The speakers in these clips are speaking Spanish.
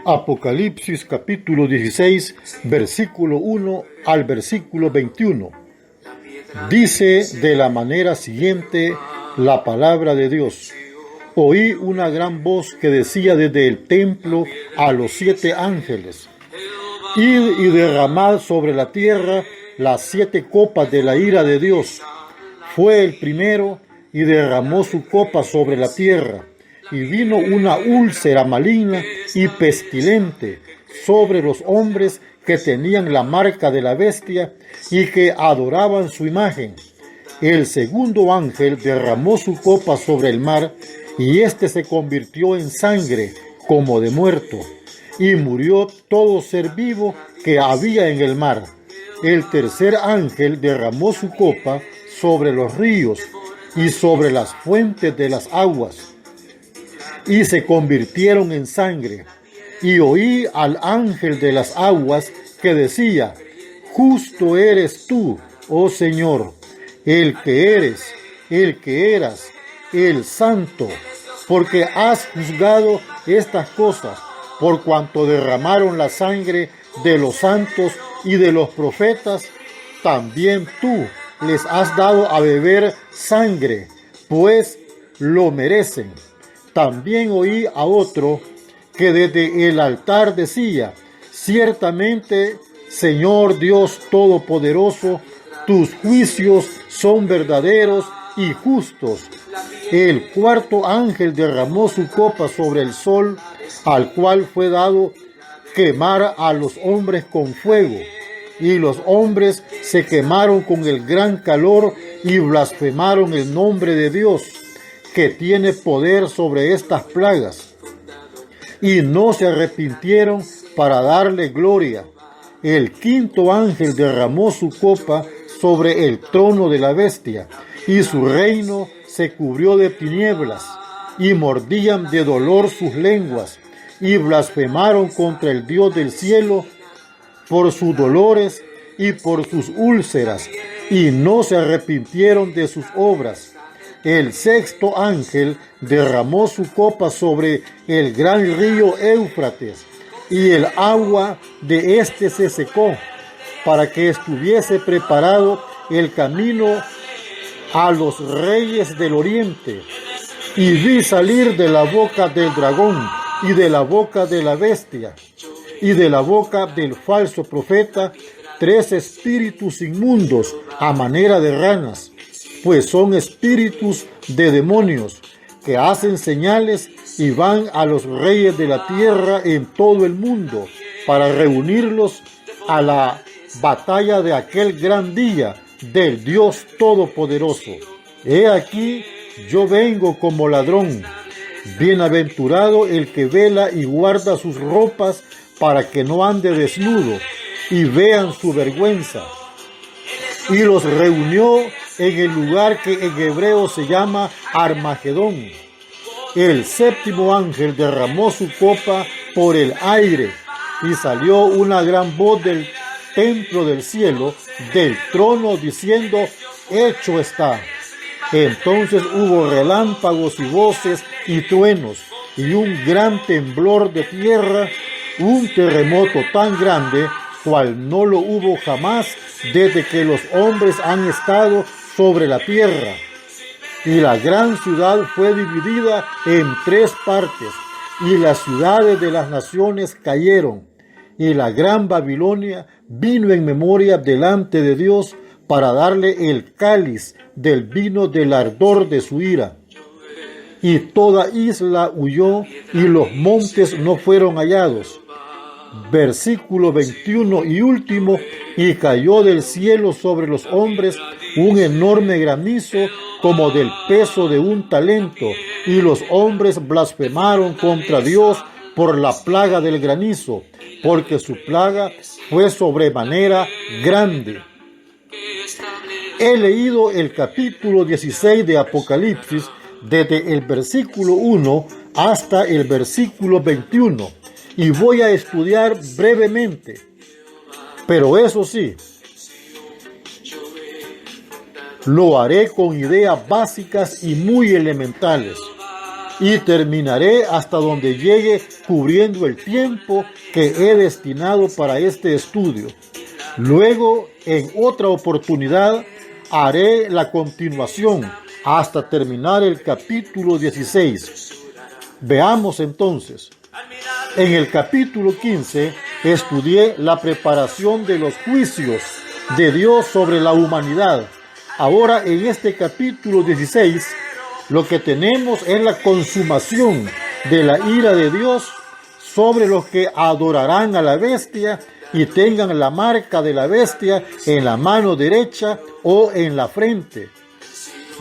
Apocalipsis capítulo 16, versículo 1 al versículo 21. Dice de la manera siguiente la palabra de Dios. Oí una gran voz que decía desde el templo a los 7 ángeles: Id y derramad sobre la tierra las 7 copas de la ira de Dios. Fue el primero y derramó su copa sobre la tierra, y vino una úlcera maligna y pestilente sobre los hombres que tenían la marca de la bestia y que adoraban su imagen. El segundo ángel derramó su copa sobre el mar, y éste se convirtió en sangre como de muerto, y murió todo ser vivo que había en el mar. El tercer ángel derramó su copa sobre los ríos y sobre las fuentes de las aguas, y se convirtieron en sangre. Y oí al ángel de las aguas que decía: Justo eres tú, oh Señor, el que eres, el que eras, el Santo, porque has juzgado estas cosas, por cuanto derramaron la sangre de los santos y de los profetas. También tú les has dado a beber sangre, pues lo merecen. También oí a otro que desde el altar decía: Ciertamente, Señor Dios Todopoderoso, tus juicios son verdaderos y justos. El cuarto ángel derramó su copa sobre el sol, al cual fue dado quemar a los hombres con fuego. Y los hombres se quemaron con el gran calor y blasfemaron el nombre de Dios, que tiene poder sobre estas plagas, y no se arrepintieron para darle gloria. El quinto ángel derramó su copa sobre el trono de la bestia, y su reino se cubrió de tinieblas, y mordían de dolor sus lenguas, y blasfemaron contra el Dios del cielo por sus dolores y por sus úlceras, y no se arrepintieron de sus obras. El sexto ángel derramó su copa sobre el gran río Éufrates, y el agua de éste se secó, para que estuviese preparado el camino a los reyes del oriente. Y vi salir de la boca del dragón, y de la boca de la bestia, y de la boca del falso profeta, 3 espíritus inmundos a manera de ranas, pues son espíritus de demonios, que hacen señales y van a los reyes de la tierra en todo el mundo, para reunirlos a la batalla de aquel gran día del Dios Todopoderoso. He aquí, yo vengo como ladrón. Bienaventurado el que vela y guarda sus ropas, para que no ande desnudo y vean su vergüenza. Y los reunió en el lugar que en hebreo se llama Armagedón. El séptimo ángel derramó su copa por el aire, y salió una gran voz del templo del cielo, del trono, diciendo: Hecho está. Entonces hubo relámpagos y voces y truenos, y un gran temblor de tierra, un terremoto tan grande cual no lo hubo jamás desde que los hombres han estado sobre la tierra. Y la gran ciudad fue dividida en 3 partes, y las ciudades de las naciones cayeron. Y la gran Babilonia vino en memoria delante de Dios para darle el cáliz del vino del ardor de su ira. Y toda isla huyó, y los montes no fueron hallados. Versículo 21 y último: y cayó del cielo sobre los hombres un enorme granizo, como del peso de un talento, y los hombres blasfemaron contra Dios por la plaga del granizo, porque su plaga fue sobremanera grande. He leído el capítulo 16 de Apocalipsis desde el versículo 1 hasta el versículo 21, y voy a estudiar brevemente, pero eso sí, lo haré con ideas básicas y muy elementales. y terminaré hasta donde llegue, cubriendo el tiempo que he destinado para este estudio. Luego, en otra oportunidad, haré la continuación hasta terminar el capítulo 16. Veamos entonces. En el capítulo 15 estudié la preparación de los juicios de Dios sobre la humanidad. Ahora en este capítulo 16 lo que tenemos es la consumación de la ira de Dios sobre los que adorarán a la bestia y tengan la marca de la bestia en la mano derecha o en la frente.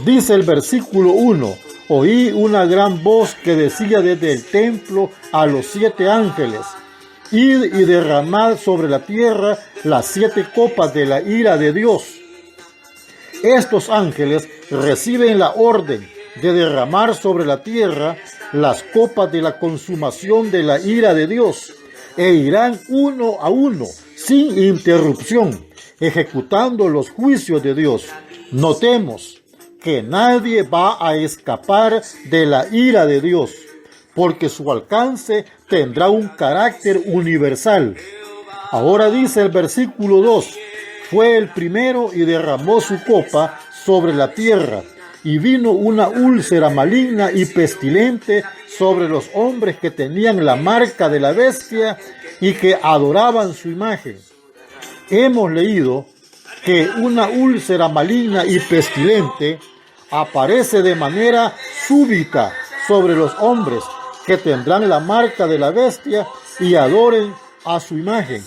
Dice el versículo 1: oí una gran voz que decía desde el templo a los 7 ángeles: id y derramad sobre la tierra las 7 copas de la ira de Dios. Estos ángeles reciben la orden de derramar sobre la tierra las copas de la consumación de la ira de Dios, e irán uno a uno, sin interrupción, ejecutando los juicios de Dios. Notemos que nadie va a escapar de la ira de Dios, porque su alcance tendrá un carácter universal. Ahora dice el versículo 2: fue el primero y derramó su copa sobre la tierra, y vino una úlcera maligna y pestilente sobre los hombres que tenían la marca de la bestia y que adoraban su imagen. Hemos leído que una úlcera maligna y pestilente aparece de manera súbita sobre los hombres que tendrán la marca de la bestia y adoren a su imagen.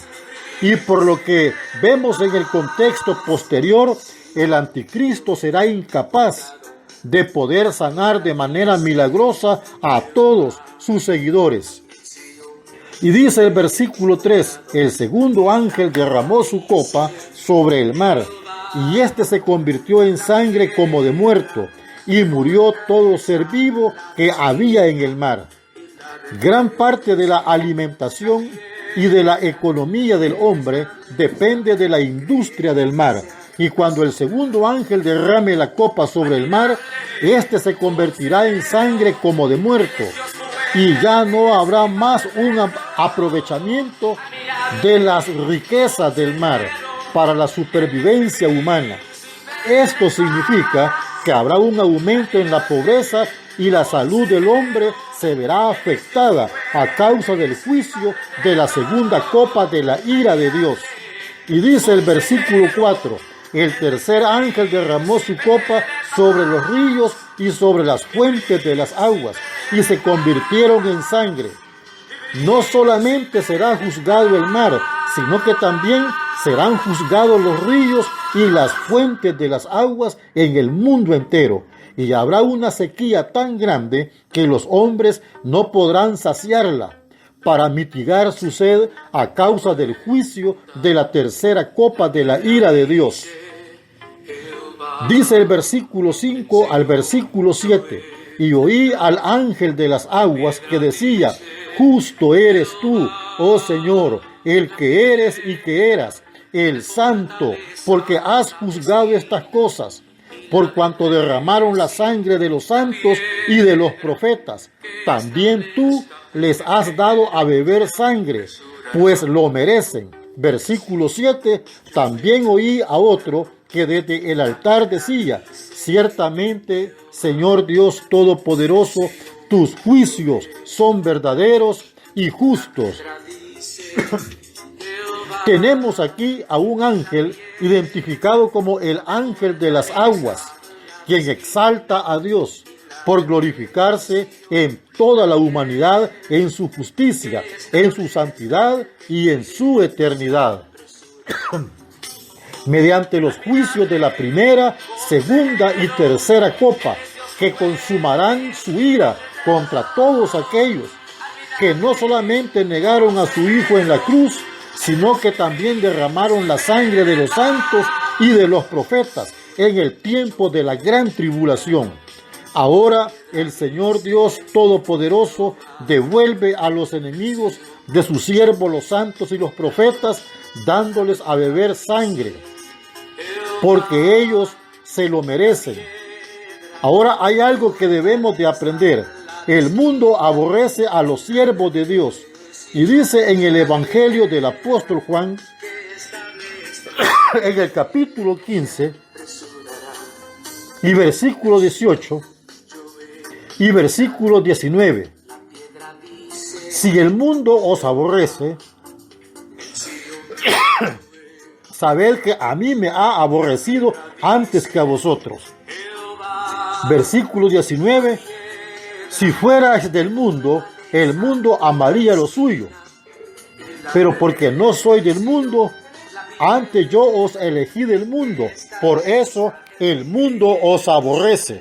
Y por lo que vemos en el contexto posterior, el anticristo será incapaz de poder sanar de manera milagrosa a todos sus seguidores. Y dice el versículo 3: el segundo ángel derramó su copa sobre el mar, y éste se convirtió en sangre como de muerto, y murió todo ser vivo que había en el mar. Gran parte de la alimentación y de la economía del hombre depende de la industria del mar. Y cuando el segundo ángel derrame la copa sobre el mar, éste se convertirá en sangre como de muerto, y ya no habrá más un aprovechamiento de las riquezas del mar para la supervivencia humana. Esto significa que habrá un aumento en la pobreza y la salud del hombre se verá afectada a causa del juicio de la segunda copa de la ira de Dios. Y dice el versículo 4: el tercer ángel derramó su copa sobre los ríos y sobre las fuentes de las aguas, y se convirtieron en sangre. No solamente será juzgado el mar, sino que también serán juzgados los ríos y las fuentes de las aguas en el mundo entero. Y habrá una sequía tan grande que los hombres no podrán saciarla, para mitigar su sed a causa del juicio de la tercera copa de la ira de Dios. Dice el versículo 5 al versículo 7: y oí al ángel de las aguas que decía: justo eres tú, oh Señor, el que eres y que eras, el santo, porque has juzgado estas cosas, por cuanto derramaron la sangre de los santos y de los profetas. También tú les has dado a beber sangre, pues lo merecen. Versículo 7: también oí a otro que desde el altar decía: ciertamente, Señor Dios Todopoderoso, tus juicios son verdaderos y justos. Tenemos aquí a un ángel identificado como el ángel de las aguas, quien exalta a Dios por glorificarse en toda la humanidad, en su justicia, en su santidad y en su eternidad. Mediante los juicios de la primera, segunda y tercera copa, que consumarán su ira contra todos aquellos que no solamente negaron a su Hijo en la cruz, sino que también derramaron la sangre de los santos y de los profetas en el tiempo de la gran tribulación. Ahora el Señor Dios Todopoderoso devuelve a los enemigos de sus siervos los santos y los profetas, dándoles a beber sangre, porque ellos se lo merecen. Ahora hay algo que debemos de aprender. el mundo aborrece a los siervos de Dios. Y dice en el Evangelio del apóstol Juan, en el capítulo 15, y versículo 18, y versículo 19. Si el mundo os aborrece, sabed que a mí me ha aborrecido antes que a vosotros. Versículo 19. Si fuerais del mundo, el mundo amaría lo suyo. Pero porque no soy del mundo, antes yo os elegí del mundo. Por eso el mundo os aborrece.